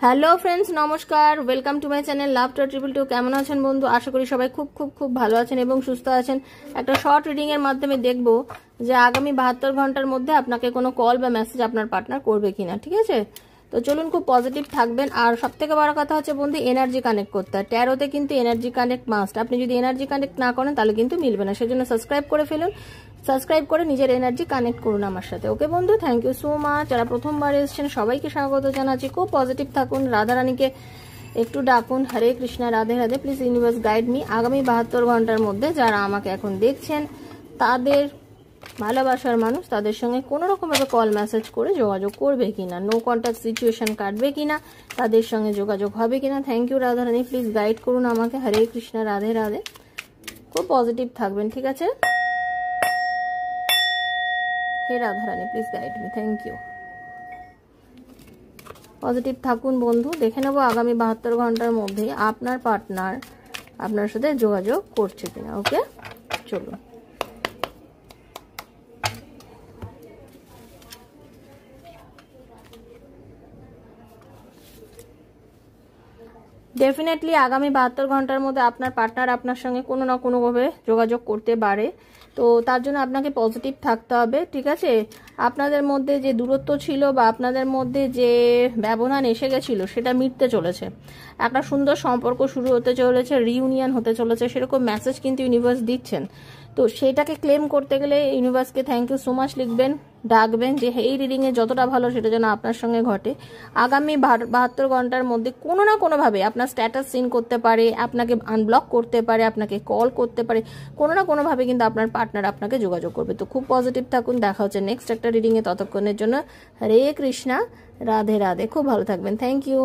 Hello friends, নমস্কার। Welcome to my channel love to triple two. কেমন আছেন বন্ধু? আশা করি সবাই খুব খুব খুব ভালো আছেন এবং সুস্থ আছেন। একটা শর্ট রিডিং এর মাধ্যমে দেখব যে আগামী 72 ঘন্টার মধ্যে আপনাকে কোনো কল বা মেসেজ আপনার পার্টনার করবে কিনা। ঠিক আছে, তো চলুন, খুব পজিটিভ থাকবেন। আর সব থেকে বড় কথা হচ্ছে বন্ধু, এনার্জি কানেক্ট করতে হয়। ট্যারোতে কিন্তু এনার্জি কানেক্ট মাস্ট। আপনি যদি এনার্জি কানেক্ট না করেন তাহলে কিন্তু মিলবে না। সেজন্য সাবস্ক্রাইব করে ফেলুন, সাবস্ক্রাইব করে নিজের এনার্জি কানেক্ট করুন আমার সাথে। ওকে বন্ধু, থ্যাংক ইউ সো মাচ। যারা প্রথমবার এসেছেন সবাইকে স্বাগত জানাচ্ছি। খুব পজিটিভ থাকুন। রাধারানীকে একটু ডাকুন, Hare Krishna, Radhe Radhe. Please universe guide me. আগামী 72 ঘন্টার মধ্যে যারা আমাকে এখন দেখছেন, তাদের ভালোবাসার মানুষ তাদের সঙ্গে কোনো রকমভাবে কল মেসেজ করে যোগাযোগ করবে কিনা, নো কন্ট্যাক্ট সিচুয়েশন কাটবে কিনা, তাদের সঙ্গে যোগাযোগ হবে কিনা। Thank you Radharani, please guide করুন আমাকে। হরে কৃষ্ণা, রাধে রাধে। খুব পজিটিভ থাকবেন, ঠিক আছে? হে Radharani, please guide me. Thank you. Positive থাকুন বন্ধু। দেখে নেব আগামী 72 ঘন্টার মধ্যে আপনার পার্টনার আপনার সাথে যোগাযোগ করছে কিনা। ওকে, চলুন। ডেফিনেটলি আগামী 72 ঘন্টার মধ্যে আপনার পার্টনার আপনার সঙ্গে কোনো না কোনোভাবে যোগাযোগ করতে পারে। তো তার জন্য আপনাকে পজিটিভ থাকতে হবে, ঠিক আছে? আপনাদের মধ্যে যে দূরত্ব ছিল বা আপনাদের মধ্যে যে ব্যবধান এসে গেছিল সেটা মিটতে চলেছে। একটা সুন্দর সম্পর্ক শুরু হতে চলেছে, রিইউনিয়ন হতে চলেছে, সেরকম মেসেজ কিন্তু ইউনিভার্স দিচ্ছেন। তো সেটাকে ক্লেম করতে গেলে ইউনিভার্সকে থ্যাংক ইউ সো মাচ লিখবেন, ডাকবেন যে এই রিডিংয়ে যতটা ভালো সেটা যেন আপনার সঙ্গে ঘটে। আগামী 72 ঘন্টার মধ্যে কোনো না কোনোভাবে আপনার স্ট্যাটাস সিন করতে পারে, আপনাকে আনব্লক করতে পারে, আপনাকে কল করতে পারে, কোনো না কোনোভাবে কিন্তু আপনার পার্টনার আপনাকে যোগাযোগ করবে। তো খুব পজিটিভ থাকুন। দেখা হচ্ছে নেক্সট একটা রিডিংয়ে। ততক্ষণের জন্য হরে কৃষ্ণা, রাধে রাধে। খুব ভালো থাকবেন। Thank you.